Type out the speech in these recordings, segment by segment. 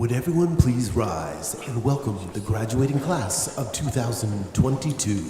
Would everyone please rise and welcome the graduating class of 2022.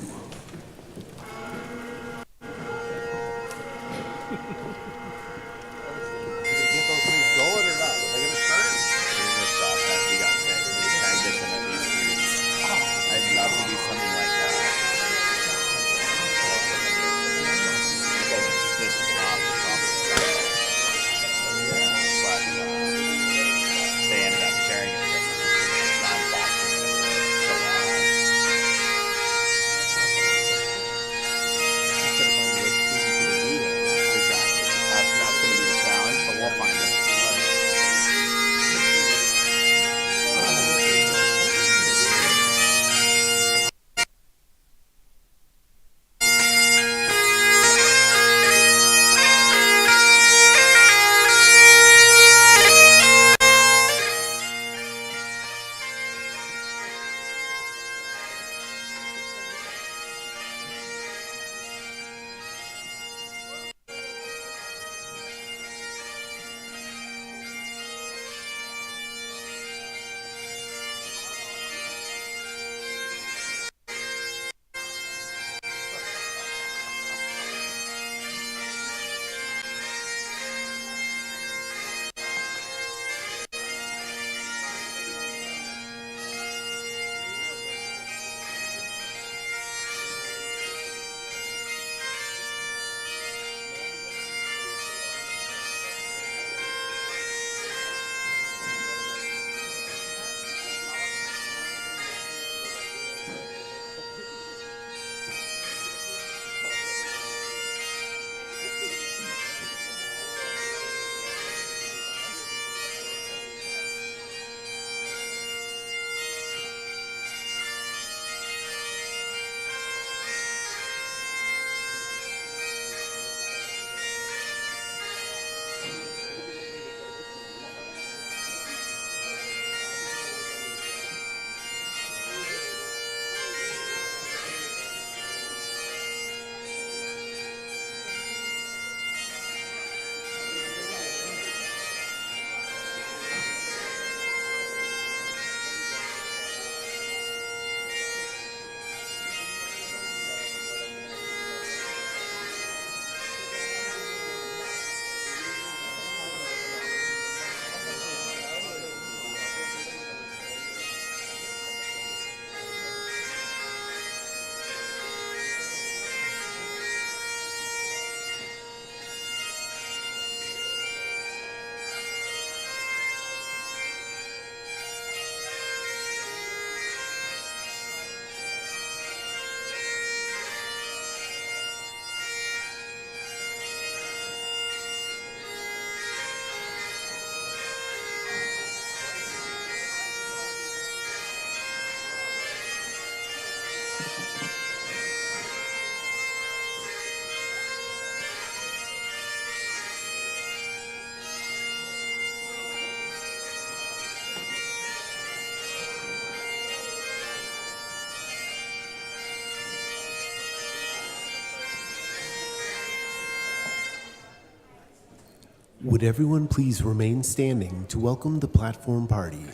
Would everyone please remain standing to welcome the platform party?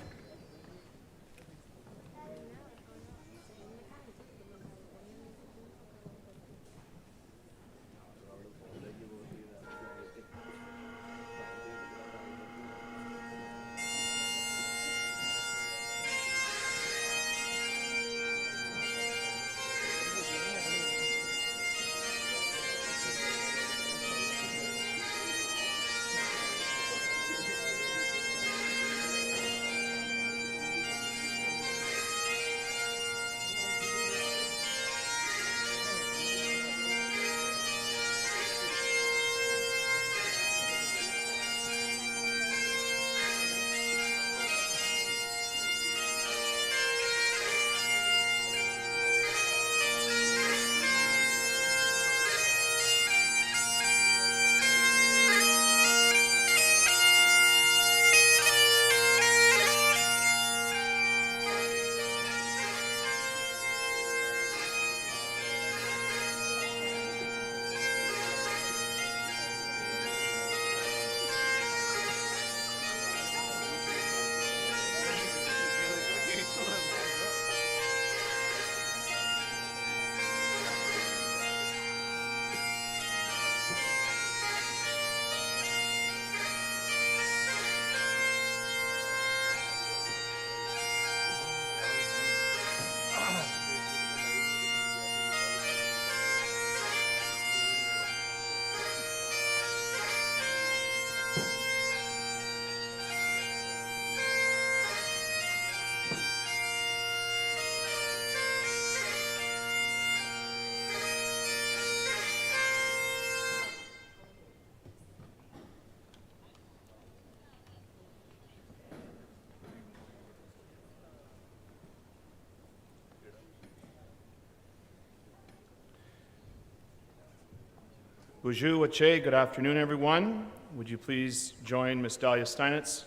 Bonjour, Wache. Good afternoon, everyone. Would you please join Ms. Dahlia Steinitz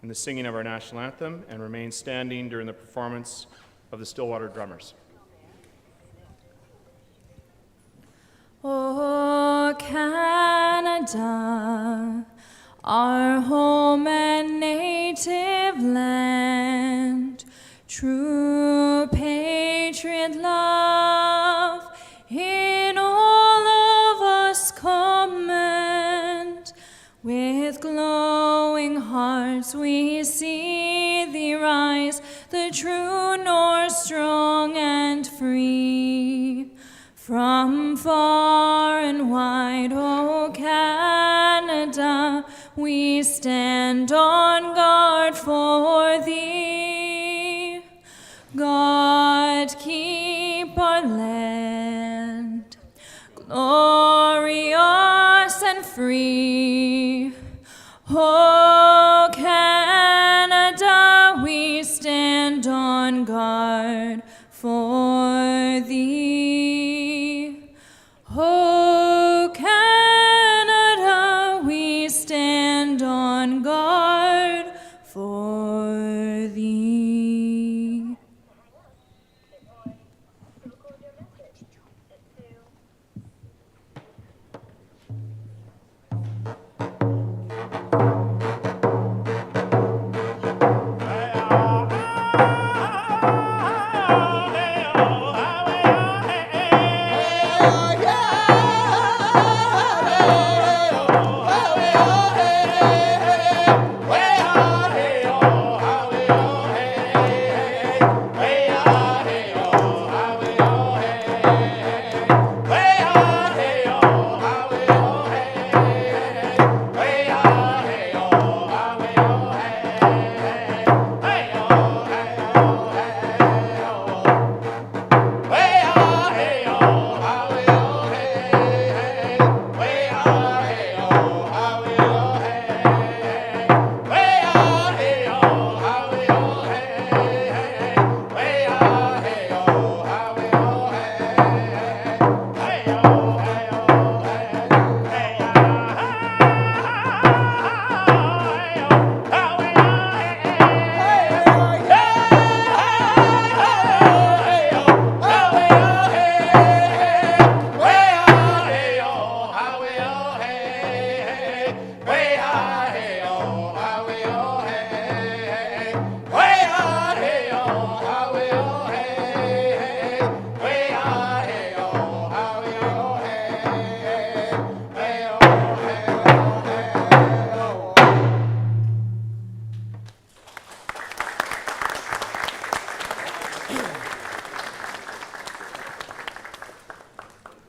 in the singing of our national anthem and remain standing during the performance of the Stillwater Drummers. Oh, Canada, our home and native land, true patriot love in all of us command. With glowing hearts we see thee rise, the true North strong and free. From far and wide, O Canada, we stand on guard for thee. God keep our land glorious and free. O Canada, we stand on guard for thee. O Canada, we stand on guard for thee.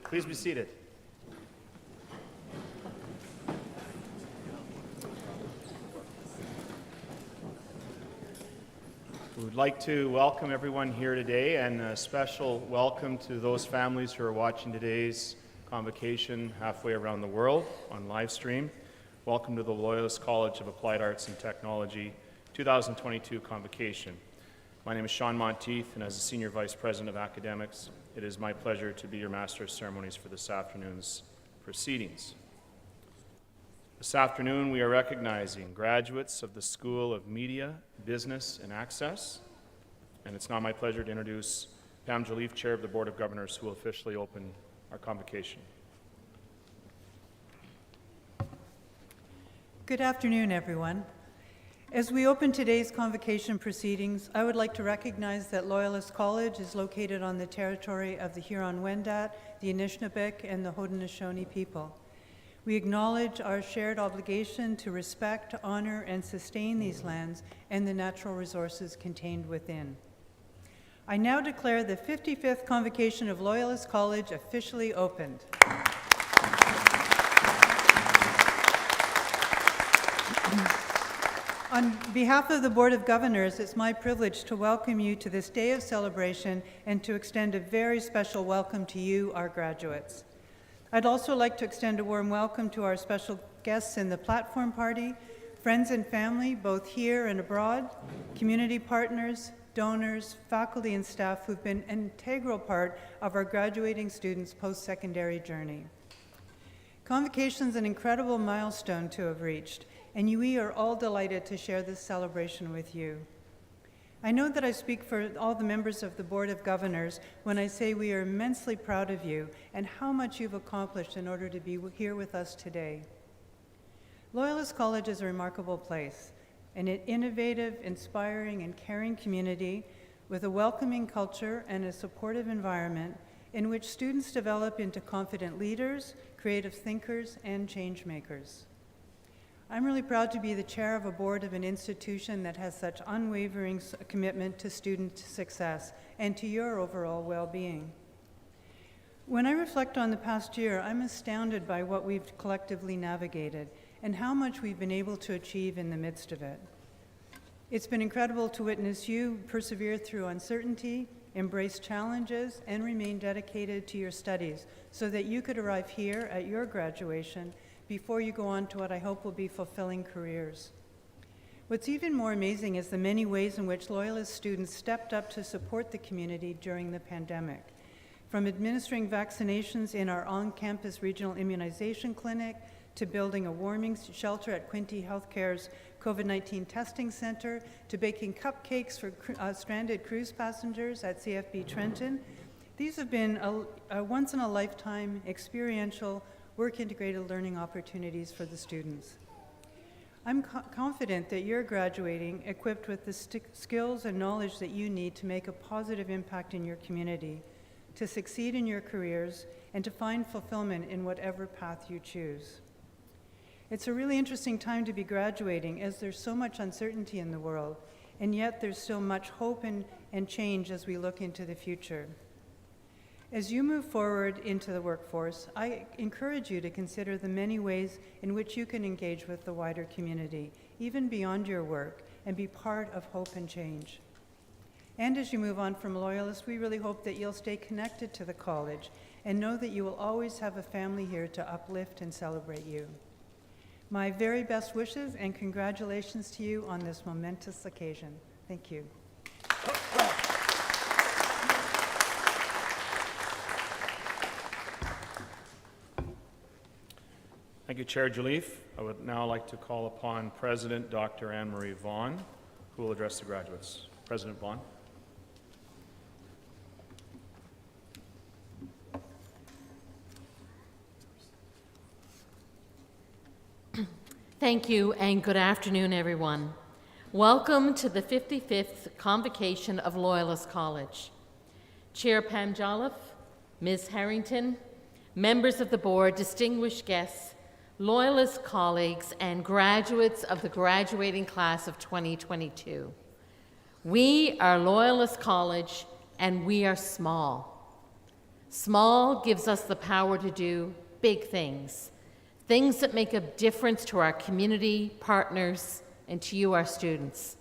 Please be seated. We would like to welcome everyone here today, and a special welcome to those families who are watching today's Convocation halfway around the world on live stream. Welcome to the Loyalist College of Applied Arts and Technology 2022 Convocation. My name is Sean Monteith, and as the Senior Vice President of Academics, it is my pleasure to be your Master of Ceremonies for this afternoon's proceedings. This afternoon, we are recognizing graduates of the School of Media, Business, and Access, and it's now my pleasure to introduce Pam Joliffe, Chair of the Board of Governors, who will officially open our convocation. Good afternoon, everyone. As we open today's convocation proceedings, I would like to recognize that Loyalist College is located on the territory of the Huron-Wendat, the Anishinaabe, and the Haudenosaunee people. We acknowledge our shared obligation to respect, honor, and sustain these lands and the natural resources contained within. I now declare the 55th Convocation of Loyalist College officially opened. On behalf of the Board of Governors, it's my privilege to welcome you to this day of celebration and to extend a very special welcome to you, our graduates. I'd also like to extend a warm welcome to our special guests in the platform party, friends and family, both here and abroad, community partners, donors, faculty and staff who've been an integral part of our graduating students' post-secondary journey. Convocation is an incredible milestone to have reached, and we are all delighted to share this celebration with you. I know that I speak for all the members of the Board of Governors when I say we are immensely proud of you and how much you've accomplished in order to be here with us today. Loyalist College is a remarkable place, an innovative, inspiring, and caring community with a welcoming culture and a supportive environment in which students develop into confident leaders, creative thinkers, and change makers. I'm really proud to be the chair of a board of an institution that has such unwavering commitment to student success and to your overall well-being. When I reflect on the past year, I'm astounded by what we've collectively navigated and how much we've been able to achieve in the midst of it. It's been incredible to witness you persevere through uncertainty, embrace challenges, and remain dedicated to your studies so that you could arrive here at your graduation before you go on to what I hope will be fulfilling careers. What's even more amazing is the many ways in which Loyalist students stepped up to support the community during the pandemic. From administering vaccinations in our on-campus regional immunization clinic, to building a warming shelter at Quinte Healthcare's COVID-19 testing center, to baking cupcakes for stranded cruise passengers at CFB Trenton. These have been a once-in-a-lifetime experiential work-integrated learning opportunities for the students. I'm confident that you're graduating equipped with the skills and knowledge that you need to make a positive impact in your community, to succeed in your careers, and to find fulfillment in whatever path you choose. It's a really interesting time to be graduating as there's so much uncertainty in the world, and yet there's still much hope and change as we look into the future. As you move forward into the workforce, I encourage you to consider the many ways in which you can engage with the wider community, even beyond your work, and be part of hope and change. And as you move on from Loyalist, we really hope that you'll stay connected to the college and know that you will always have a family here to uplift and celebrate you. My very best wishes and congratulations to you on this momentous occasion. Thank you. Thank you, Chair Joliffe. I would now like to call upon President Dr. Anne-Marie Vaughan, who will address the graduates. President Vaughan. Thank you, and good afternoon, everyone. Welcome to the 55th Convocation of Loyalist College. Chair Pam Jolliffe, Ms. Harrington, members of the board, distinguished guests, Loyalist colleagues, and graduates of the graduating class of 2022. We are Loyalist College, and we are small. Small gives us the power to do big things, things that make a difference to our community, partners, and to you, our students.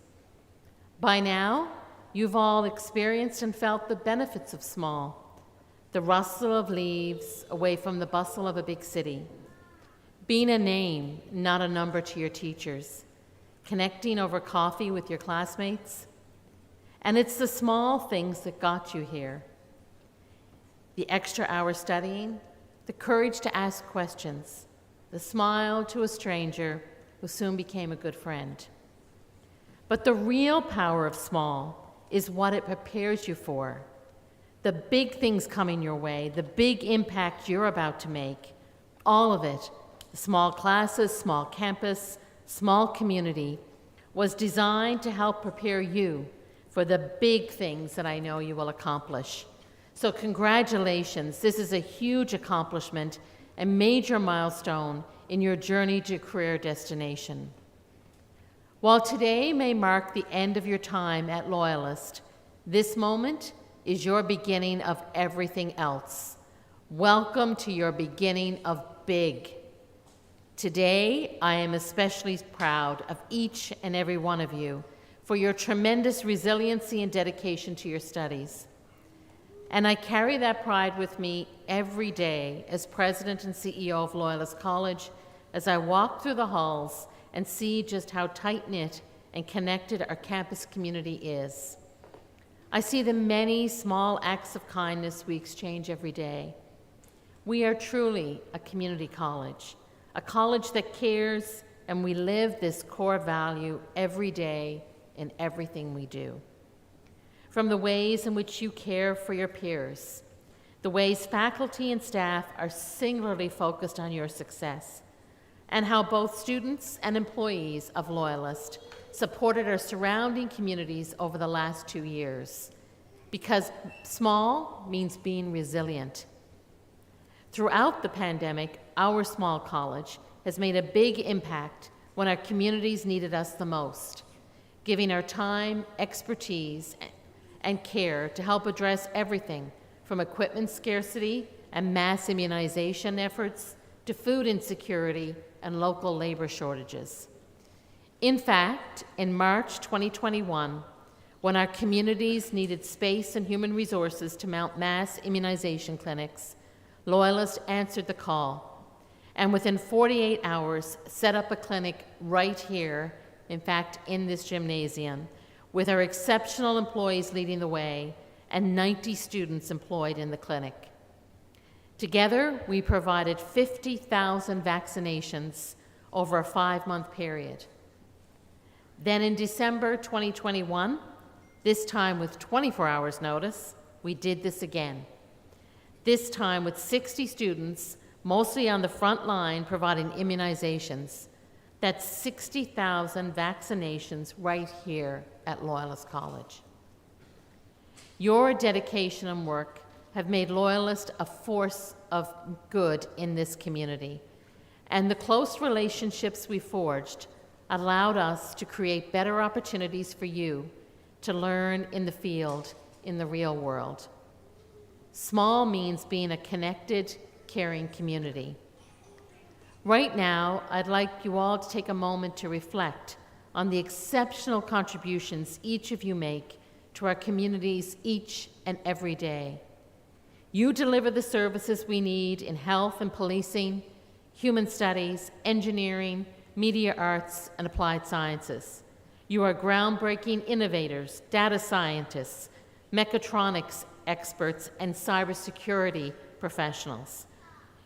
By now, you've all experienced and felt the benefits of small, the rustle of leaves away from the bustle of a big city, being a name, not a number to your teachers, connecting over coffee with your classmates. And it's the small things that got you here. The extra hour studying, the courage to ask questions, the smile to a stranger who soon became a good friend. But the real power of small is what it prepares you for. The big things coming your way, the big impact you're about to make, all of it, the small classes, small campus, small community, was designed to help prepare you for the big things that I know you will accomplish. So congratulations, this is a huge accomplishment, a major milestone in your journey to career destination. While today may mark the end of your time at Loyalist, this moment is your beginning of everything else. Welcome to your beginning of big. Today, I am especially proud of each and every one of you for your tremendous resiliency and dedication to your studies. And I carry that pride with me every day as President and CEO of Loyalist College as I walk through the halls and see just how tight-knit and connected our campus community is. I see the many small acts of kindness we exchange every day. We are truly a community college, a college that cares, and we live this core value every day in everything we do. From the ways in which you care for your peers, the ways faculty and staff are singularly focused on your success, and how both students and employees of Loyalist supported our surrounding communities over the last 2 years. Because small means being resilient. Throughout the pandemic, our small college has made a big impact when our communities needed us the most, giving our time, expertise, and care to help address everything from equipment scarcity and mass immunization efforts to food insecurity and local labor shortages. In fact, in March 2021, when our communities needed space and human resources to mount mass immunization clinics, Loyalist answered the call, and within 48 hours set up a clinic right here, in fact, in this gymnasium, with our exceptional employees leading the way and 90 students employed in the clinic. Together, we provided 50,000 vaccinations over a 5-month period. Then in December 2021, this time with 24 hours notice, we did this again. This time with 60 students, mostly on the front line providing immunizations. That's 60,000 vaccinations right here at Loyalist College. Your dedication and work have made Loyalist a force of good in this community, and the close relationships we forged allowed us to create better opportunities for you to learn in the field, in the real world. Small means being a connected, caring community. Right now, I'd like you all to take a moment to reflect on the exceptional contributions each of you make to our communities each and every day. You deliver the services we need in health and policing, human studies, engineering, media arts, and applied sciences. You are groundbreaking innovators, data scientists, mechatronics experts, and cybersecurity professionals.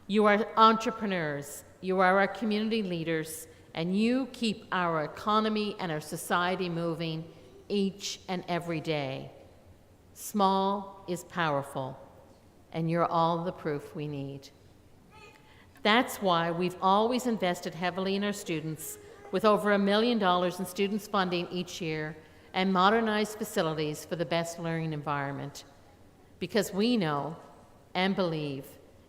You are entrepreneurs, you are our community leaders, and you keep our economy and our society moving each and every day. Small is powerful, and you're all the proof we need. That's why we've always invested heavily in our students, with over $1 million in students funding each year and modernized facilities for the best learning environment. Because we know and believe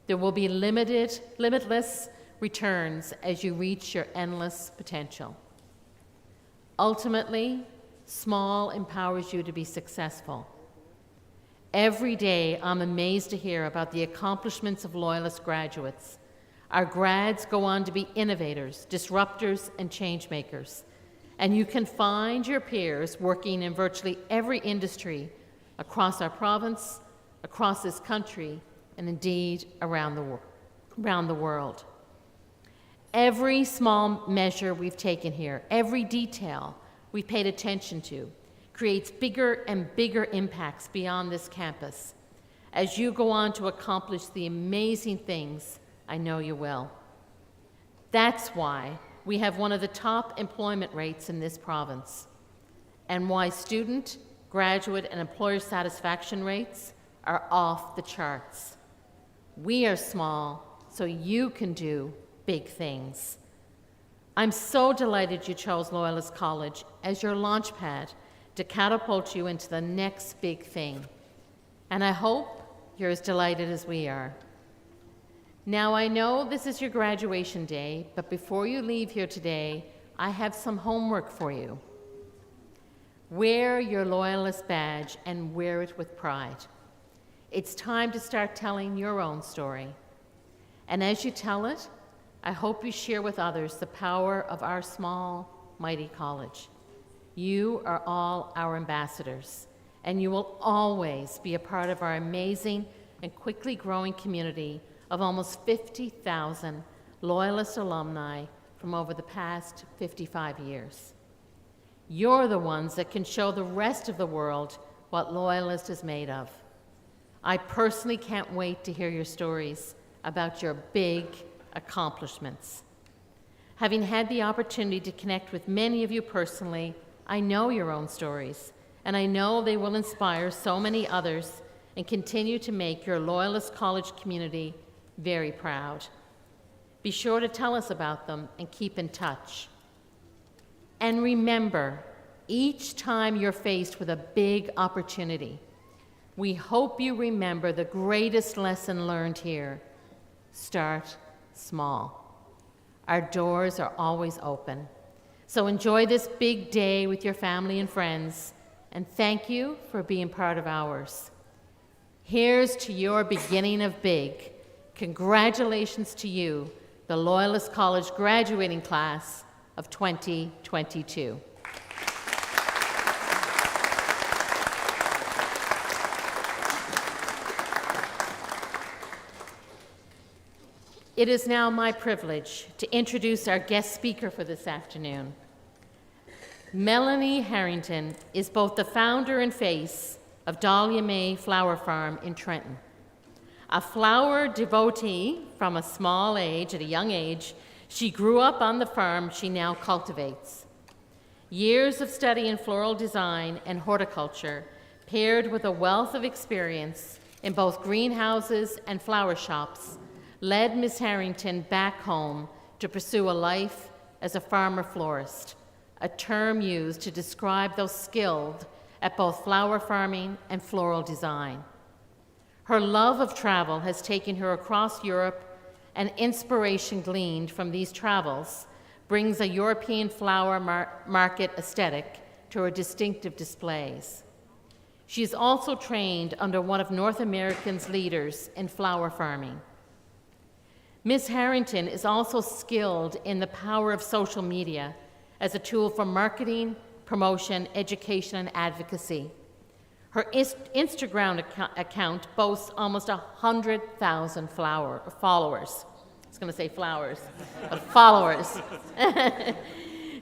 there will be limitless returns as you reach your endless potential. Ultimately, small empowers you to be successful. Every day, I'm amazed to hear about the accomplishments of Loyalist graduates. Our grads go on to be innovators, disruptors, and change makers. And you can find your peers working in virtually every industry across our province, across this country, and indeed around the world. Every small measure we've taken here, every detail we've paid attention to, creates bigger and bigger impacts beyond this campus as you go on to accomplish the amazing things I know you will. That's why we have one of the top employment rates in this province, and why student, graduate, and employer satisfaction rates are off the charts. We are small, so you can do big things. I'm so delighted you chose Loyalist College as your launchpad to catapult you into the next big thing. And I hope you're as delighted as we are. Now, I know this is your graduation day, but before you leave here today, I have some homework for you. Wear your Loyalist badge and wear it with pride. It's time to start telling your own story. And as you tell it, I hope you share with others the power of our small, mighty college. You are all our ambassadors, and you will always be a part of our amazing and quickly growing community of almost 50,000 Loyalist alumni from over the past 55 years. You're the ones that can show the rest of the world what Loyalist is made of. I personally can't wait to hear your stories about your big accomplishments. Having had the opportunity to connect with many of you personally, I know your own stories, and I know they will inspire so many others and continue to make your Loyalist College community very proud. Be sure to tell us about them and keep in touch. And remember, each time you're faced with a big opportunity, we hope you remember the greatest lesson learned here. Start small. Our doors are always open. So enjoy this big day with your family and friends, and thank you for being part of ours. Here's to your beginning of big. Congratulations to you, the Loyalist College graduating class of 2022. It is now my privilege to introduce our guest speaker for this afternoon. Melanie Harrington is both the founder and face of Dahlia May Flower Farm in Trenton. A flower devotee from a small age, at a young age, she grew up on the farm she now cultivates. Years of study in floral design and horticulture, paired with a wealth of experience in both greenhouses and flower shops, led Ms. Harrington back home to pursue a life as a farmer florist, a term used to describe those skilled at both flower farming and floral design. Her love of travel has taken her across Europe, and inspiration gleaned from these travels brings a European flower market aesthetic to her distinctive displays. She is also trained under one of North America's leaders in flower farming. Ms. Harrington is also skilled in the power of social media as a tool for marketing, promotion, education, and advocacy. Her Instagram account boasts almost 100,000 followers. I was going to say flowers, but followers.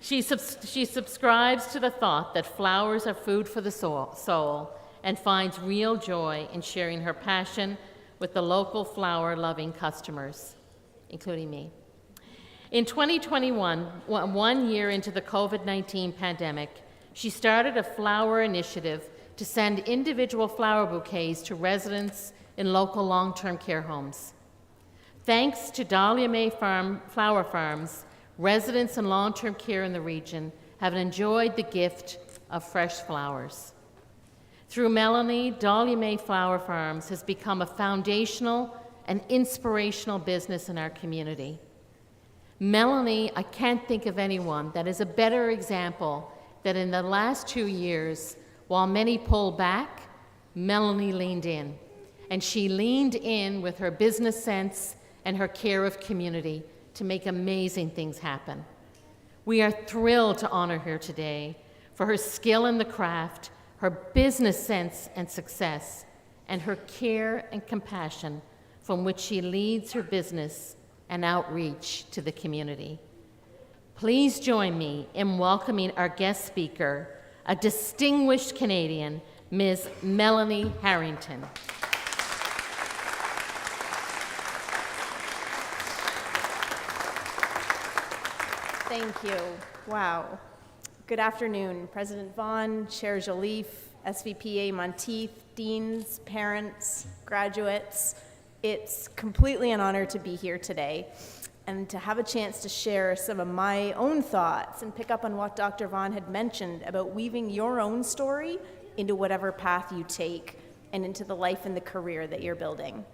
She subscribes to the thought that flowers are food for the soul and finds real joy in sharing her passion with the local flower-loving customers, including me. In 2021, 1 year into the COVID-19 pandemic, she started a flower initiative to send individual flower bouquets to residents in local long-term care homes. Thanks to Dahlia May Flower Farms, residents in long-term care in the region have enjoyed the gift of fresh flowers. Through Melanie, Dahlia May Flower Farms has become a foundational and inspirational business in our community. Melanie, I can't think of anyone that is a better example that in the last 2 years, while many pulled back, Melanie leaned in. And she leaned in with her business sense and her care of community to make amazing things happen. We are thrilled to honor her today for her skill in the craft, her business sense and success, and her care and compassion from which she leads her business and outreach to the community. Please join me in welcoming our guest speaker, a distinguished Canadian, Ms. Melanie Harrington. Thank you. Wow. Good afternoon, President Vaughan, Chair Joliffe, SVPA Monteith, deans, parents, graduates. It's completely an honor to be here today and to have a chance to share some of my own thoughts and pick up on what Dr. Vaughan had mentioned about weaving your own story into whatever path you take and into the life and the career that you're building.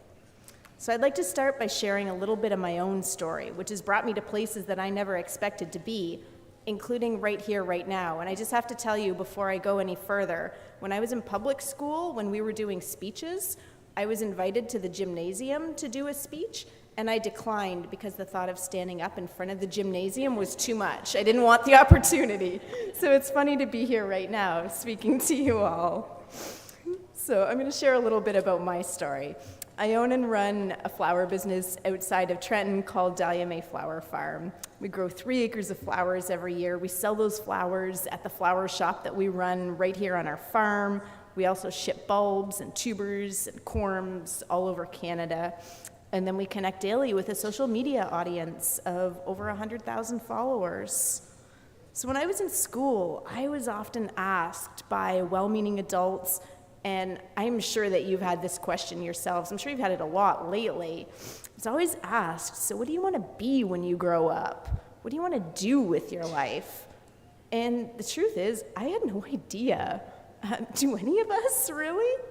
So I'd like to start by sharing a little bit of my own story, which has brought me to places that I never expected to be, including right here, right now. And I just have to tell you before I go any further, when I was in public school, when we were doing speeches, I was invited to the gymnasium to do a speech, and I declined because the thought of standing up in front of the gymnasium was too much. I didn't want the opportunity. So it's funny to be here right now speaking to you all. So I'm going to share a little bit about my story. I own and run a flower business outside of Trenton called Dahlia May Flower Farm. We grow 3 acres of flowers every year. We sell those flowers at the flower shop that we run right here on our farm. We also ship bulbs and tubers and corms all over Canada. And then we connect daily with a social media audience of over 100,000 followers. So when I was in school, I was often asked by well-meaning adults, and I'm sure that you've had this question yourselves. I'm sure you've had it a lot lately. It's always asked, so what do you want to be when you grow up? What do you want to do with your life? And the truth is, I had no idea. Do any of us, really?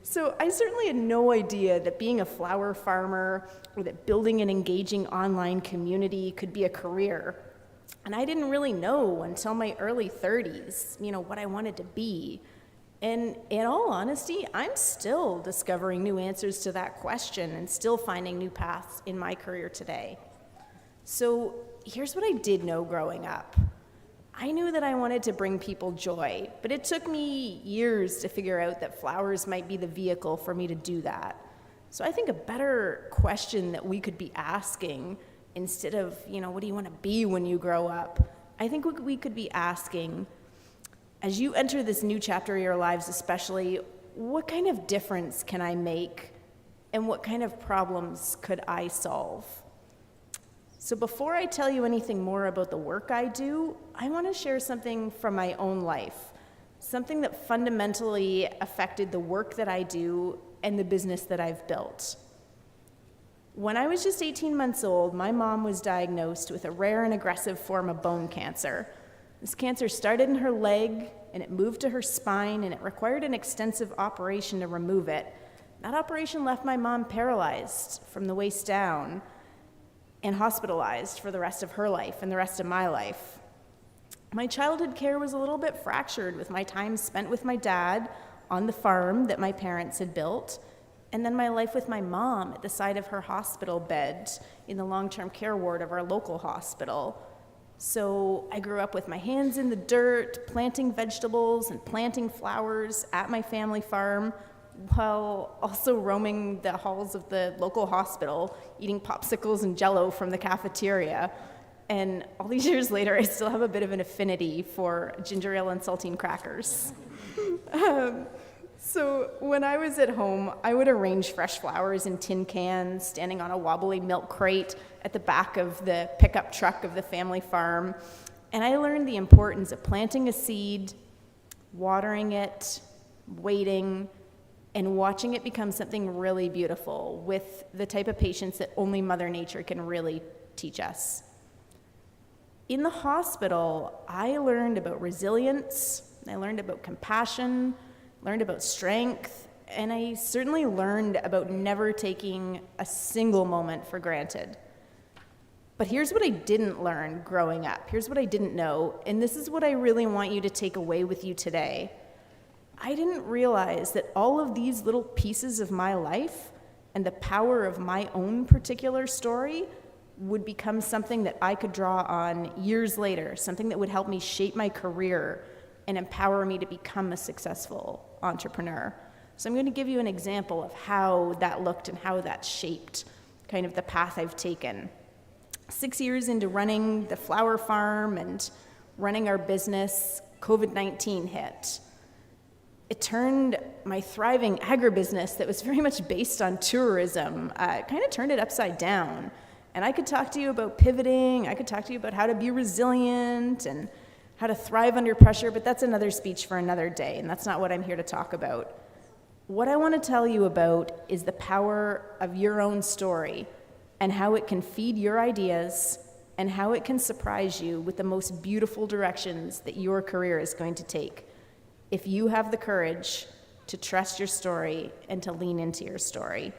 So I certainly had no idea that being a flower farmer or that building an engaging online community could be a career. And I didn't really know until my early 30s, what I wanted to be. And in all honesty, I'm still discovering new answers to that question and still finding new paths in my career today. So here's what I did know growing up. I knew that I wanted to bring people joy, but it took me years to figure out that flowers might be the vehicle for me to do that. So I think a better question that we could be asking, instead of, what do you want to be when you grow up? I think what we could be asking, as you enter this new chapter of your lives especially, what kind of difference can I make? And what kind of problems could I solve? So before I tell you anything more about the work I do, I want to share something from my own life, something that fundamentally affected the work that I do and the business that I've built. When I was just 18 months old, my mom was diagnosed with a rare and aggressive form of bone cancer. This cancer started in her leg, and it moved to her spine, and it required an extensive operation to remove it. That operation left my mom paralyzed from the waist down and hospitalized for the rest of her life and the rest of my life. My childhood care was a little bit fractured with my time spent with my dad on the farm that my parents had built, and then my life with my mom at the side of her hospital bed in the long-term care ward of our local hospital. So I grew up with my hands in the dirt, planting vegetables and planting flowers at my family farm, while also roaming the halls of the local hospital, eating popsicles and Jell-O from the cafeteria. And all these years later, I still have a bit of an affinity for ginger ale and saltine crackers. So when I was at home, I would arrange fresh flowers in tin cans, standing on a wobbly milk crate at the back of the pickup truck of the family farm. And I learned the importance of planting a seed, watering it, waiting, and watching it become something really beautiful with the type of patience that only Mother Nature can really teach us. In the hospital, I learned about resilience, I learned about compassion, learned about strength, and I certainly learned about never taking a single moment for granted. But here's what I didn't learn growing up. Here's what I didn't know, and this is what I really want you to take away with you today. I didn't realize that all of these little pieces of my life and the power of my own particular story would become something that I could draw on years later, something that would help me shape my career and empower me to become a successful entrepreneur. So I'm going to give you an example of how that looked and how that shaped kind of the path I've taken. 6 years into running the flower farm and running our business, COVID-19 hit. It turned my thriving agribusiness that was very much based on tourism, kind of turned it upside down. And I could talk to you about pivoting, I could talk to you about how to be resilient and how to thrive under pressure, but that's another speech for another day, and that's not what I'm here to talk about. What I want to tell you about is the power of your own story and how it can feed your ideas and how it can surprise you with the most beautiful directions that your career is going to take, if you have the courage to trust your story and to lean into your story.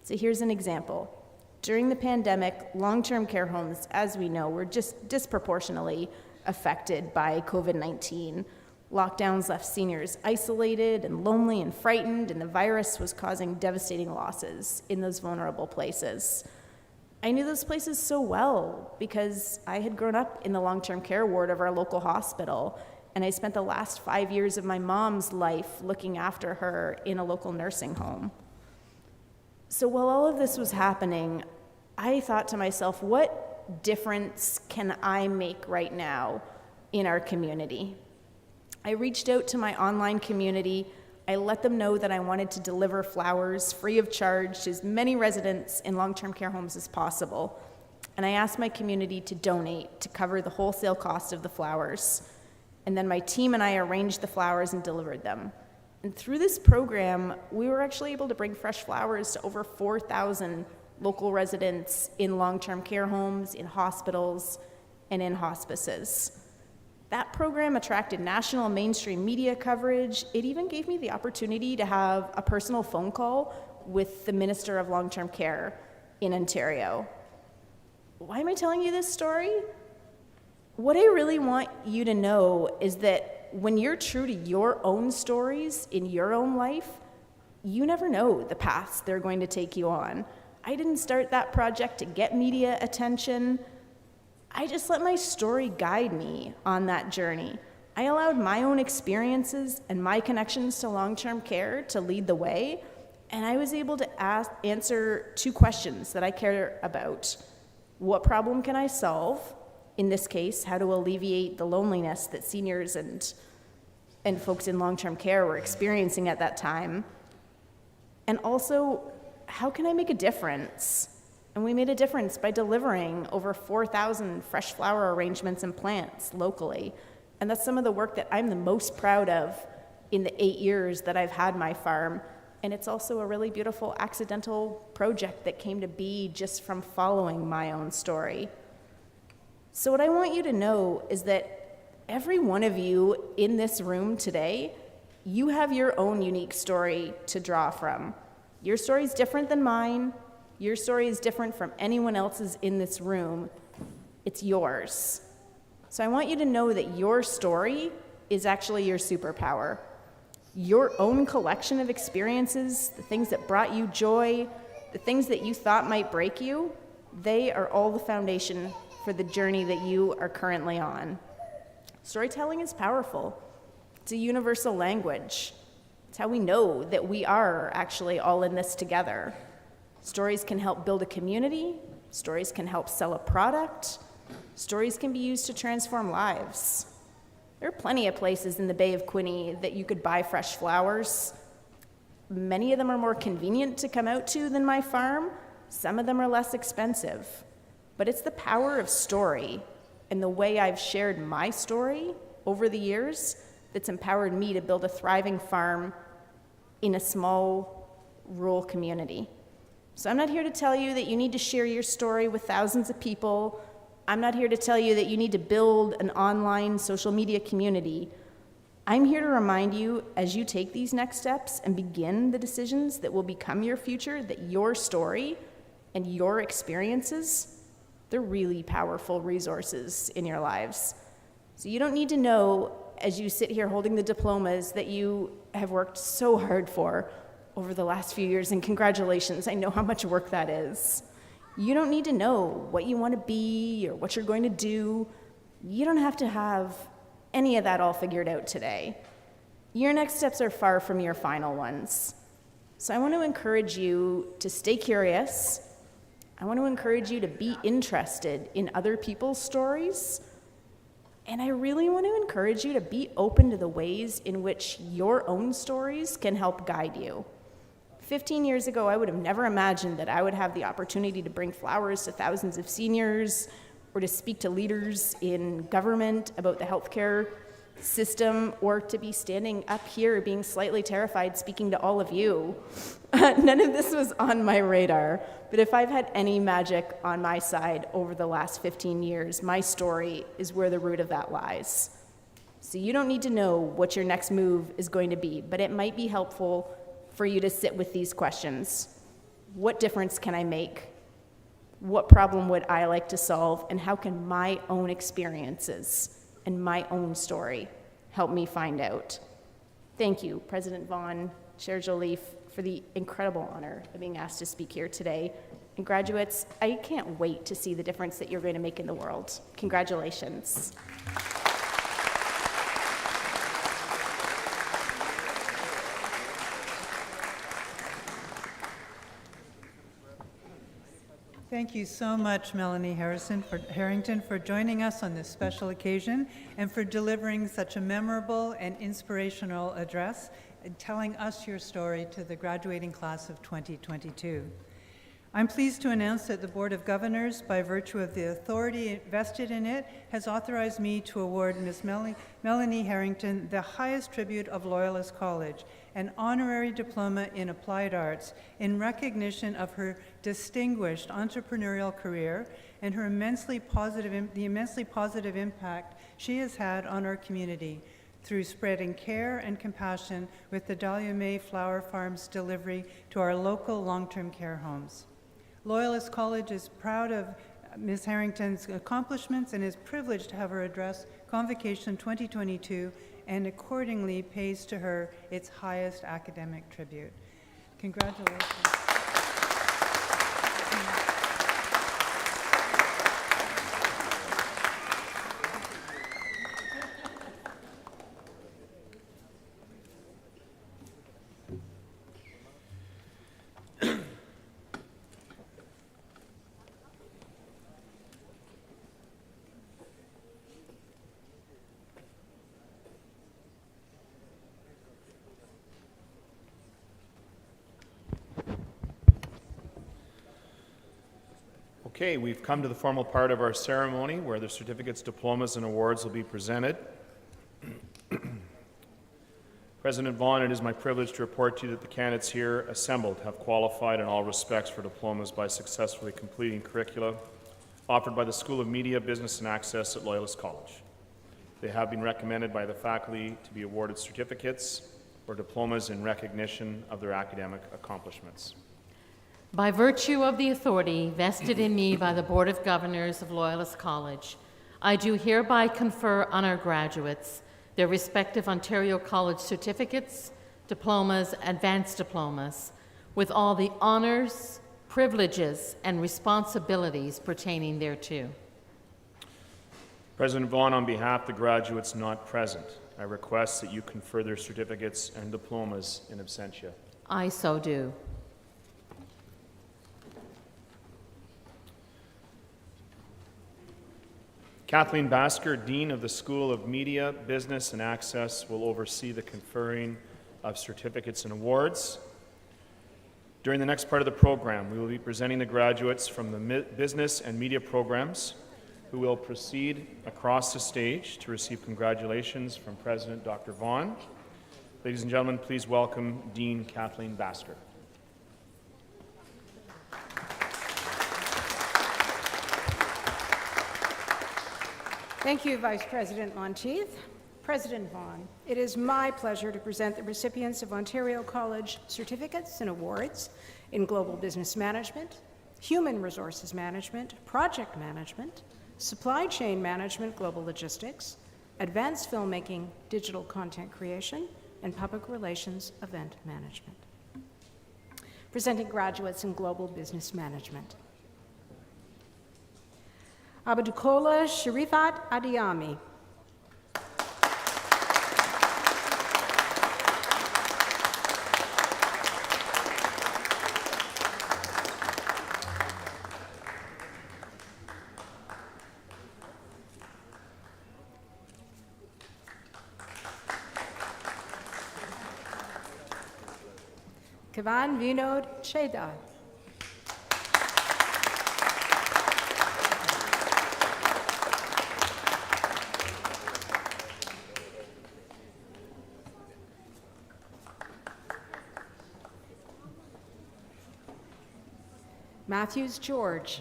So here's an example. During the pandemic, long-term care homes, as we know, were just disproportionately affected by COVID-19. Lockdowns left seniors isolated and lonely and frightened, and the virus was causing devastating losses in those vulnerable places. I knew those places so well because I had grown up in the long-term care ward of our local hospital, and I spent the last 5 years of my mom's life looking after her in a local nursing home. So while all of this was happening, I thought to myself, what difference can I make right now in our community? I reached out to my online community I let them know that I wanted to deliver flowers free of charge to as many residents in long-term care homes as possible. And I asked my community to donate to cover the wholesale cost of the flowers. And then my team and I arranged the flowers and delivered them. And through this program, we were actually able to bring fresh flowers to over 4,000 local residents in long-term care homes, in hospitals, and in hospices. That program attracted national mainstream media coverage. It even gave me the opportunity to have a personal phone call with the Minister of Long-Term Care in Ontario. Why am I telling you this story? What I really want you to know is that when you're true to your own stories in your own life, you never know the paths they're going to take you on. I didn't start that project to get media attention. I just let my story guide me on that journey. I allowed my own experiences and my connections to long-term care to lead the way, and I was able to answer 2 questions that I care about. What problem can I solve? In this case, how to alleviate the loneliness that seniors and folks in long-term care were experiencing at that time. And also, how can I make a difference? And we made a difference by delivering over 4,000 fresh flower arrangements and plants locally. And that's some of the work that I'm the most proud of in the 8 years that I've had my farm. And it's also a really beautiful accidental project that came to be just from following my own story. So what I want you to know is that every one of you in this room today, you have your own unique story to draw from. Your story is different than mine. Your story is different from anyone else's in this room. It's yours. So I want you to know that your story is actually your superpower. Your own collection of experiences, the things that brought you joy, the things that you thought might break you, they are all the foundation for the journey that you are currently on. Storytelling is powerful. It's a universal language. It's how we know that we are actually all in this together. Stories can help build a community. Stories can help sell a product. Stories can be used to transform lives. There are plenty of places in the Bay of Quinte that you could buy fresh flowers. Many of them are more convenient to come out to than my farm. Some of them are less expensive. But it's the power of story and the way I've shared my story over the years that's empowered me to build a thriving farm in a small rural community. So I'm not here to tell you that you need to share your story with thousands of people. I'm not here to tell you that you need to build an online social media community. I'm here to remind you, as you take these next steps and begin the decisions that will become your future, that your story and your experiences, they're really powerful resources in your lives. So you don't need to know, as you sit here holding the diplomas that you have worked so hard for over the last few years, and congratulations, I know how much work that is. You don't need to know what you want to be or what you're going to do. You don't have to have any of that all figured out today. Your next steps are far from your final ones. So I want to encourage you to stay curious. I want to encourage you to be interested in other people's stories. And I really want to encourage you to be open to the ways in which your own stories can help guide you. 15 years ago, I would have never imagined that I would have the opportunity to bring flowers to thousands of seniors or to speak to leaders in government about the healthcare system, or to be standing up here being slightly terrified speaking to all of you. None of this was on my radar, but if I've had any magic on my side over the last 15 years, my story is where the root of that lies. So you don't need to know what your next move is going to be, but it might be helpful for you to sit with these questions. What difference can I make? What problem would I like to solve? And how can my own experiences and my own story help me find out? Thank you, President Vaughn, Chair Joliffe, for the incredible honor of being asked to speak here today. And graduates, I can't wait to see the difference that you're going to make in the world. Congratulations. Thank you so much, Melanie Harrington, for joining us on this special occasion and for delivering such a memorable and inspirational address. telling us your story to the graduating class of 2022. I'm pleased to announce that the Board of Governors, by virtue of the authority vested in it, has authorized me to award Ms. Melanie Harrington the highest tribute of Loyalist College, an honorary diploma in applied arts, in recognition of her distinguished entrepreneurial career and her immensely positive impact she has had on our community through spreading care and compassion with the Dahlia May Flower Farms delivery to our local long-term care homes. Loyalist College is proud of Ms. Harrington's accomplishments and is privileged to have her address Convocation 2022 and accordingly pays to her its highest academic tribute. Congratulations. Okay, we've come to the formal part of our ceremony where the certificates, diplomas, and awards will be presented. President Vaughan, it is my privilege to report to you that the candidates here assembled have qualified in all respects for diplomas by successfully completing curricula offered by the School of Media, Business and Access at Loyalist College. They have been recommended by the faculty to be awarded certificates or diplomas in recognition of their academic accomplishments. By virtue of the authority vested in me by the Board of Governors of Loyalist College, I do hereby confer on our graduates their respective Ontario College certificates, diplomas, advanced diplomas, with all the honors, privileges, and responsibilities pertaining thereto. President Vaughan, on behalf of the graduates not present, I request that you confer their certificates and diplomas in absentia. I so do. Kathleen Basker, Dean of the School of Media, Business and Access, will oversee the conferring of certificates and awards. During the next part of the program, we will be presenting the graduates from the business and media programs who will proceed across the stage to receive congratulations from President Dr. Vaughan. Ladies and gentlemen, please welcome Dean Kathleen Basker. Thank you, Vice President Monteith. President Vaughan, it is my pleasure to present the recipients of Ontario College certificates and awards in Global Business Management, Human Resources Management, Project Management, Supply Chain Management, Global Logistics, Advanced Filmmaking, Digital Content Creation, and Public Relations Event Management. Presenting graduates in Global Business Management. Abadukola Sharifat Adiyami. Kavan Vinod Cheda. Matthews George.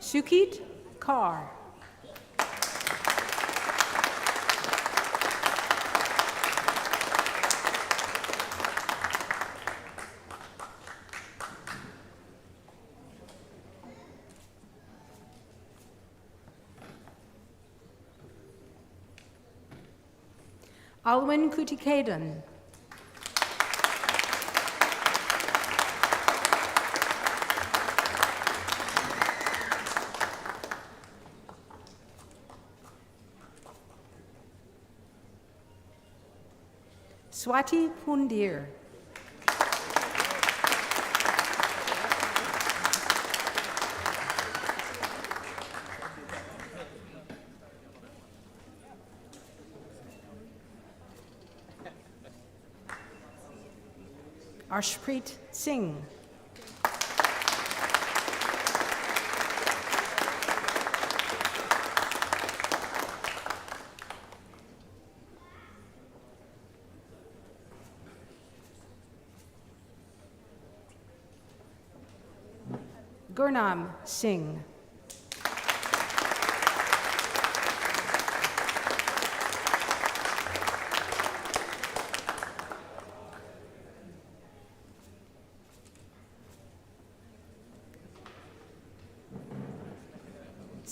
Sukit Kaur. Alwyn Kutikaden. Swati Pundir. Arshpreet Singh. Gurnam Singh.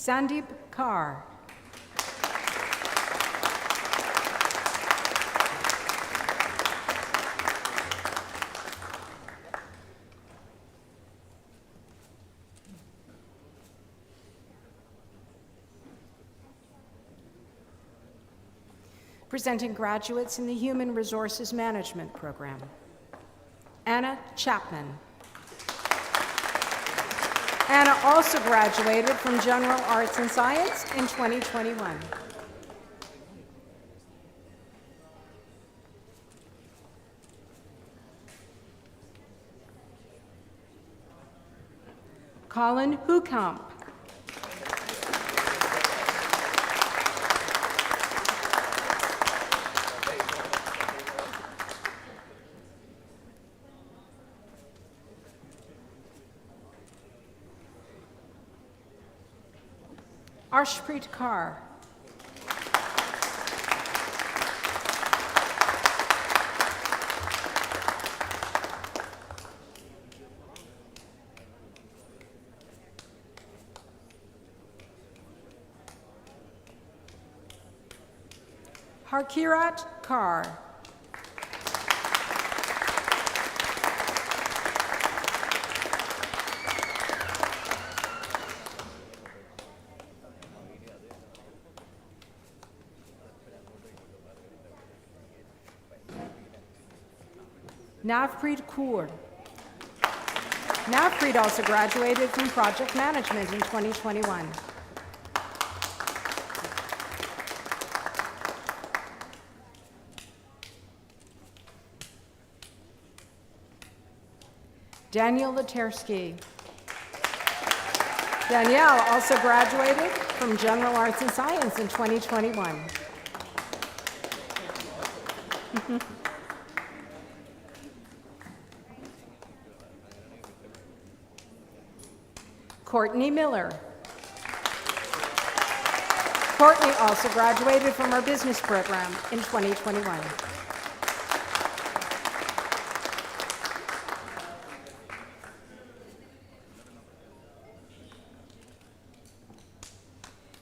Sandeep Kaur. Presenting graduates in the Human Resources Management Program. Anna Chapman. Anna also graduated from General Arts and Science in 2021. Colin Hukamp. Arshpreet Kaur. Harkirat Kaur. Navpreet Kaur. Navpreet also graduated from Project Management in 2021. Daniel Latersky. Danielle also graduated from General Arts and Science in 2021. Courtney Miller. Courtney also graduated from our business program in 2021.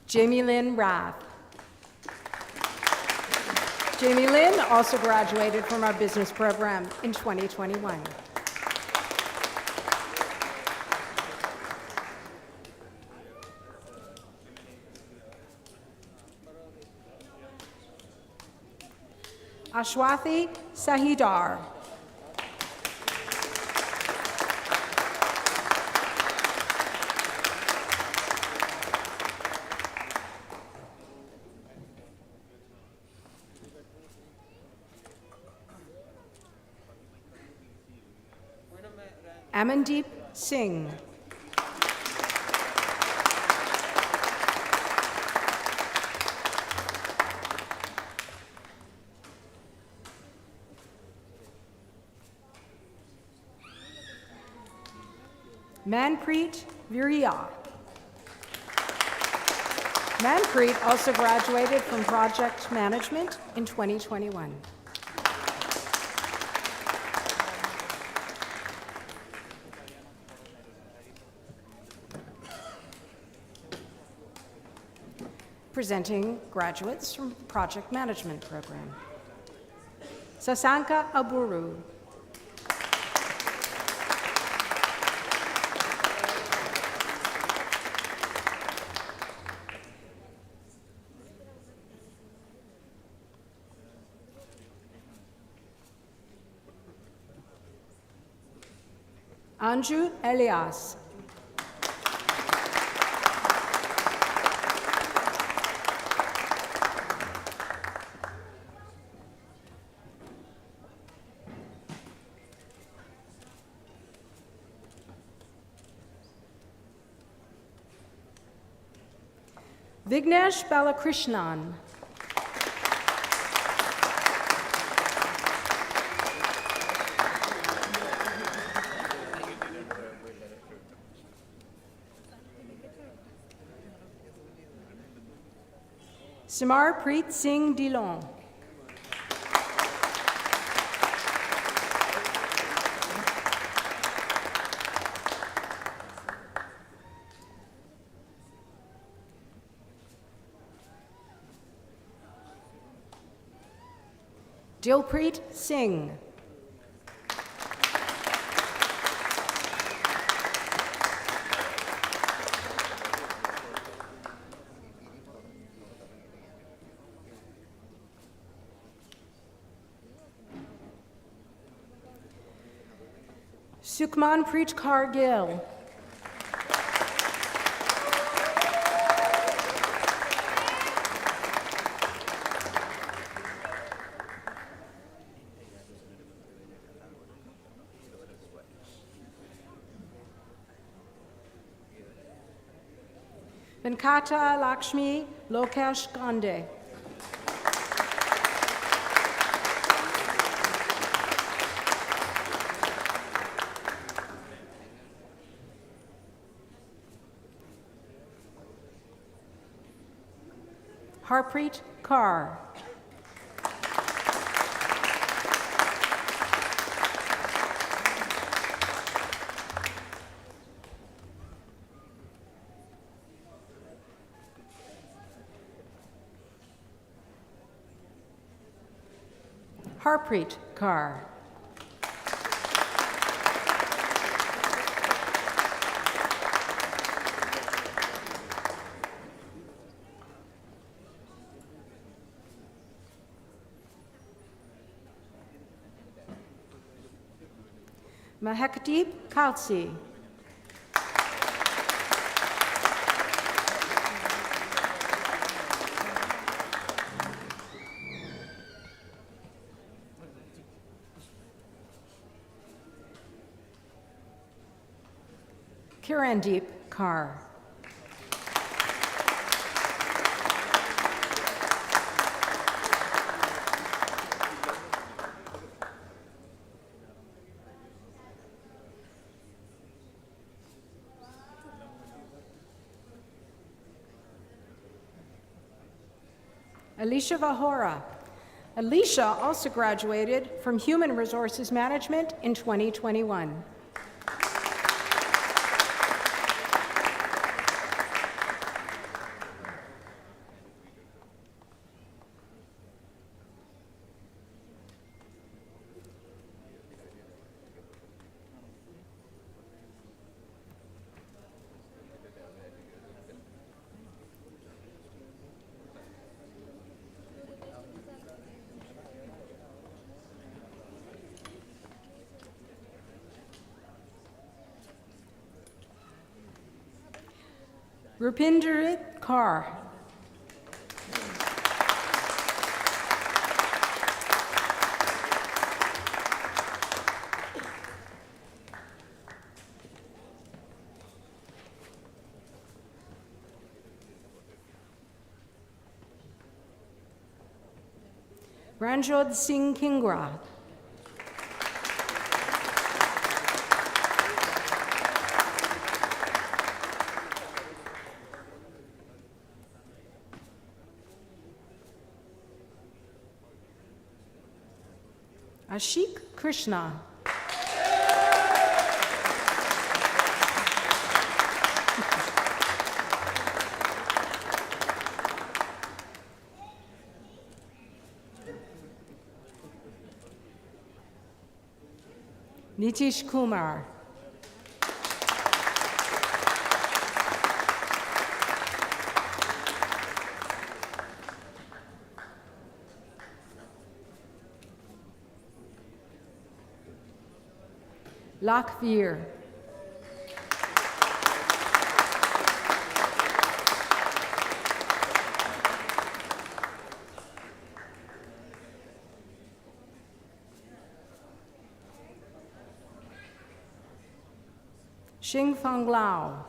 Jamie Lynn Rath. Jamie Lynn also graduated from our business program in 2021. Ashwathi Sahidar. Amandeep Singh. Manpreet Virya. Manpreet also graduated from Project Management in 2021. Presenting graduates from the Project Management Program. Sasanka Aburu. Anju Elias. Vignesh Balakrishnan. Simar Preet Singh Dillon. Dilpreet Singh. Sukhman Preet Kaur Gill. Venkata Lakshmi Lokesh Gande. Harpreet Kaur. Harpreet Kaur. Mahekdeep Kalsi. Kirandeep Kaur. Alicia Vahora. Alicia also graduated from Human Resources Management in 2021. Rupinder Kaur. Ranjot Singh Kingra. Ashik Krishna. Nitish Kumar. Lakveer. Xing Fang Lao.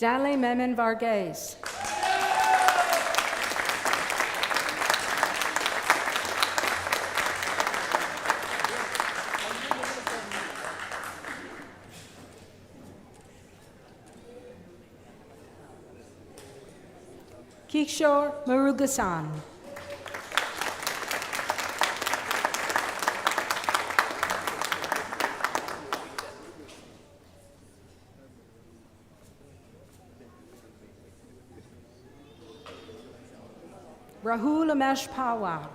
Stanley Memen Varghese. Kishore Murugasan. Rahul Amesh Pawar.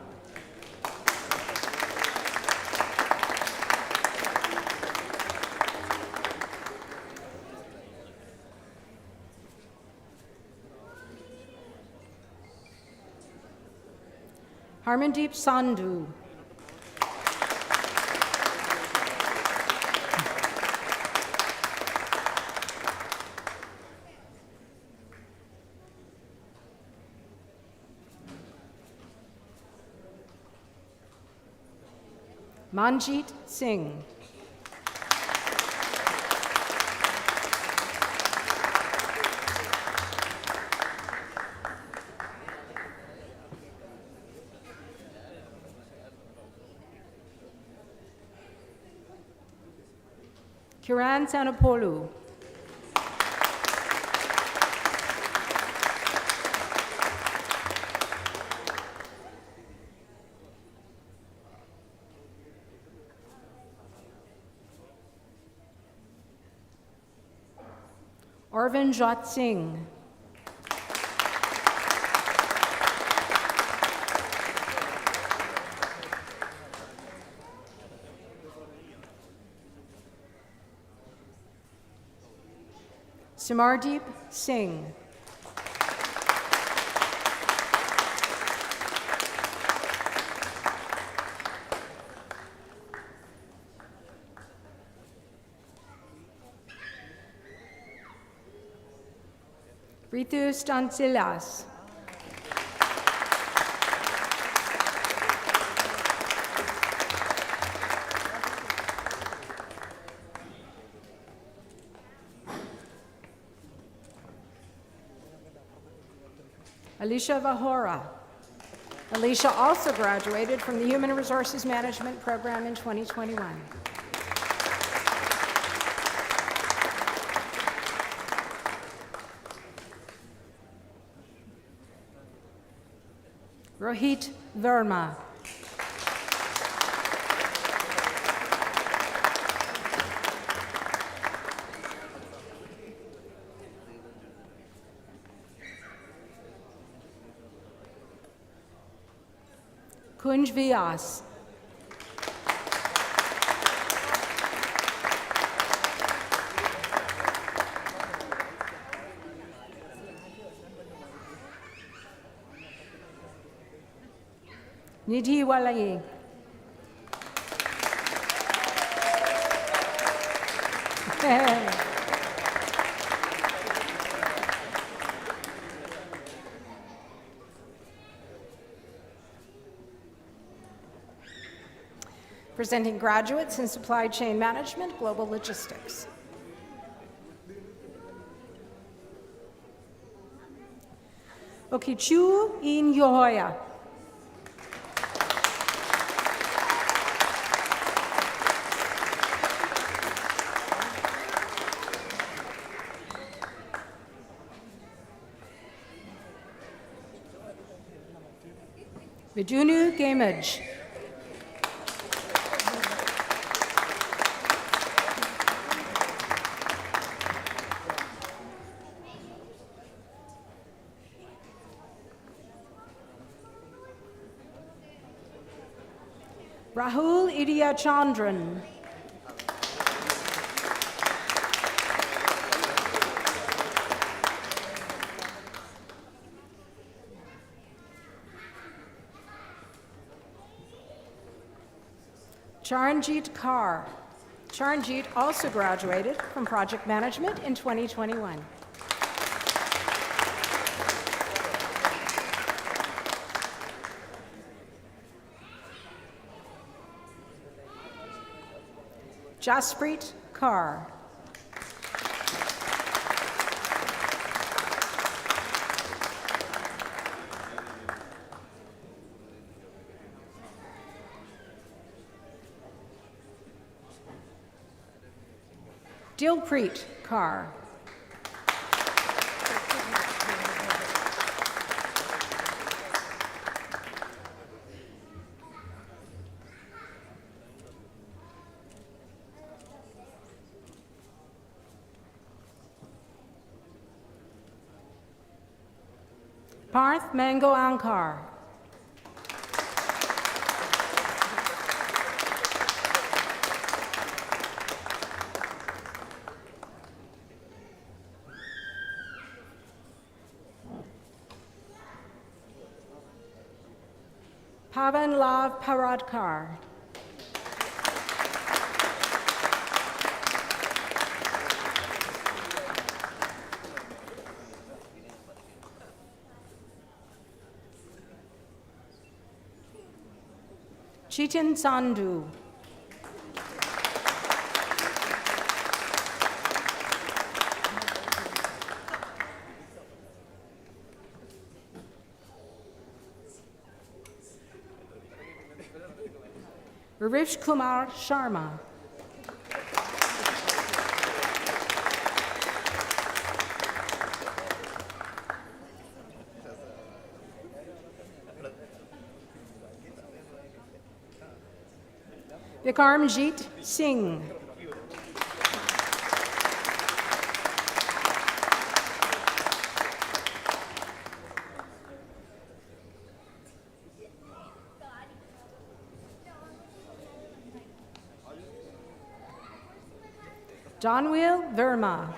Harmandeep Sandhu. Manjeet Singh. Kiran Sanapolu. Arvind Jat Singh. Simardeep Singh. Ritu Stansilas. Alicia Vahora. Alicia also graduated from the Human Resources Management program in 2021. Rohit Verma. Kunj Vyas. Nidhi Walai. Presenting graduates in supply chain management, global logistics. Okichu In Yohoya. Vidunu Gamage. Rahul Idiyachandran. Charanjit Kaur. Charanjit also graduated from project management in 2021. Jaspreet Kaur. Dilpreet Kaur. Parth Mango Ankar. Pavan Lav Paradkar. Chetan Sandhu. Ravish Kumar Sharma. Vikarmjit Singh. Donwil Verma.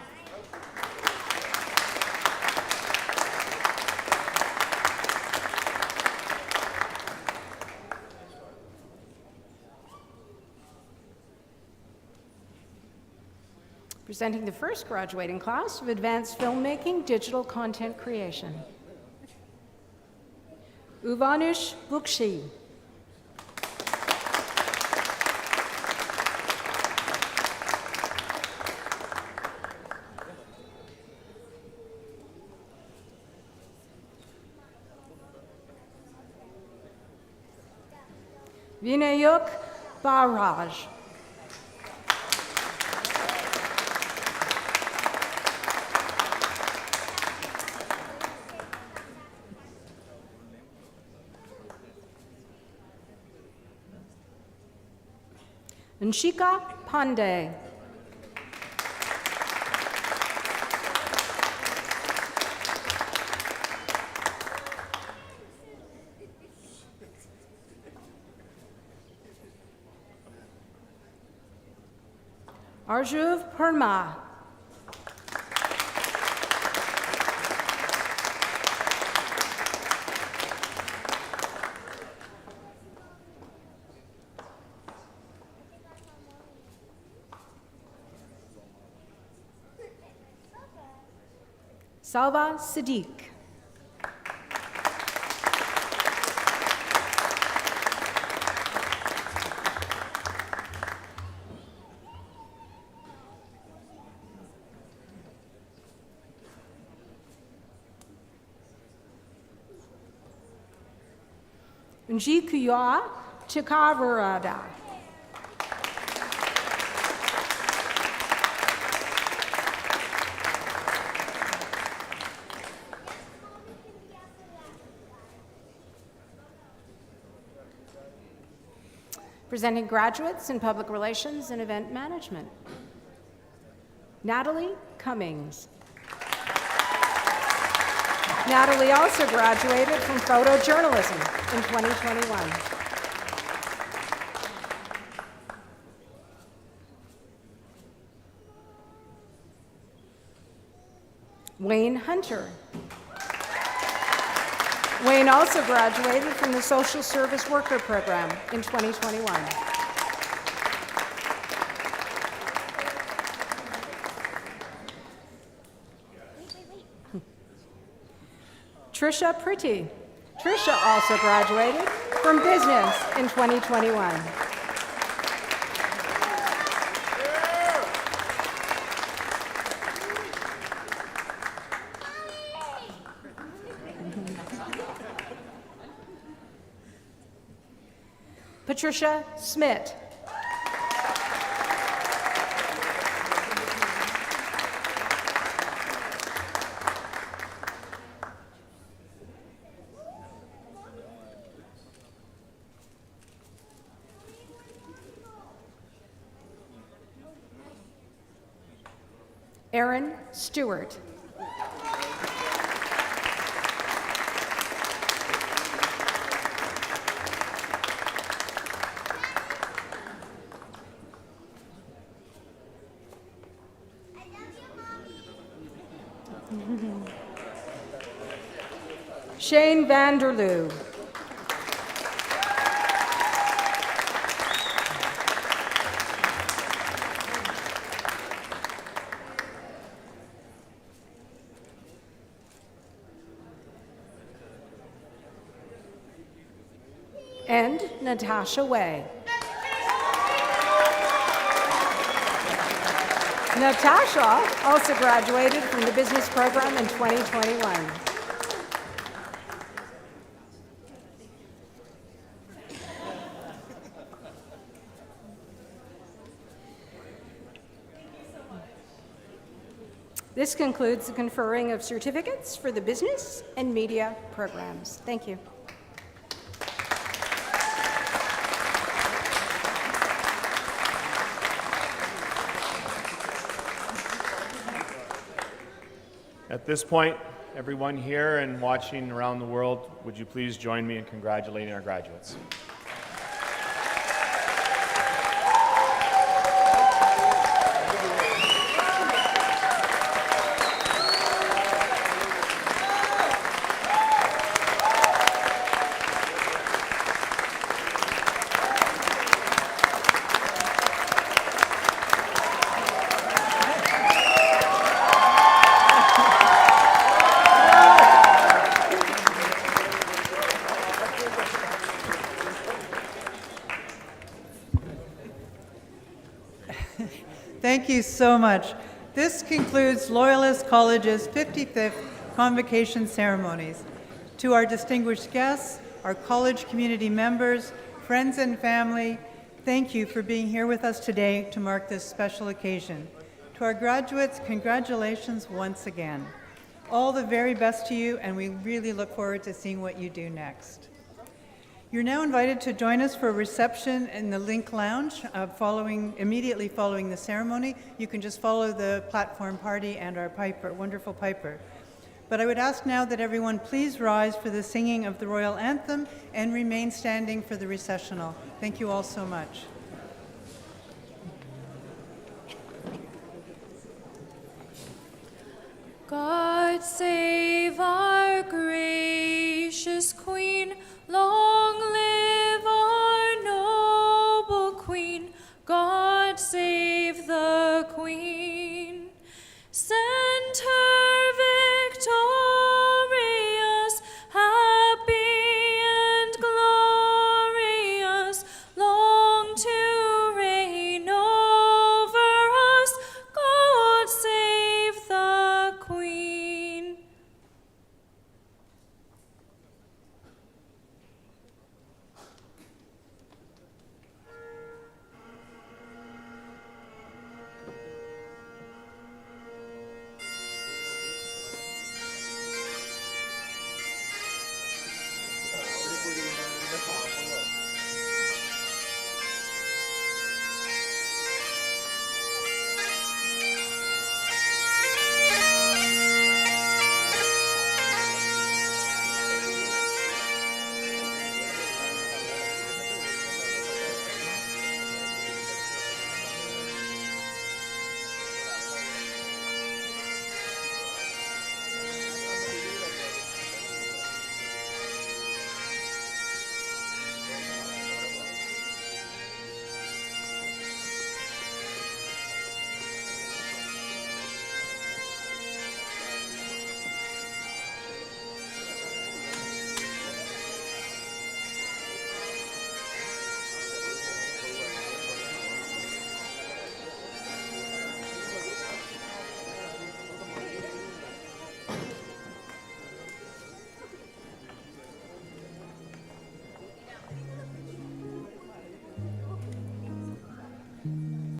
Presenting the first graduating class of Advanced Filmmaking, Digital Content Creation. Uvanush Bukshi. Vinayuk Barraj. Nshika Pandey. Arjuv Perma. Salva Siddiq. Njikuya Chikavarada. Presenting graduates in public relations and event management. Natalie Cummings. Natalie also graduated from photojournalism in 2021. Wayne Hunter. Wayne also graduated from the Social Service Worker Program in 2021. Trisha Pretty. Trisha also graduated from business in 2021. Patricia Smith. Aaron Stewart. Shane Vanderloo. And Natasha Way. Natasha also graduated from the business program in 2021. This concludes the conferring of certificates for the business and media programs. Thank you. At this point, everyone here and watching around the world, would you please join me in congratulating our graduates? Thank you so much. This concludes Loyalist College's 55th Convocation ceremonies. To our distinguished guests, our college community members, friends and family, thank you for being here with us today to mark this special occasion. To our graduates, congratulations once again. All the very best to you, and we really look forward to seeing what you do next. You're now invited to join us for a reception in the Link Lounge immediately following the ceremony. You can just follow the platform party and our piper, wonderful piper. But I would ask now that everyone please rise for the singing of the Royal Anthem and remain standing for the Recessional. Thank you all so much. God save our gracious Queen, long live our noble Queen. God save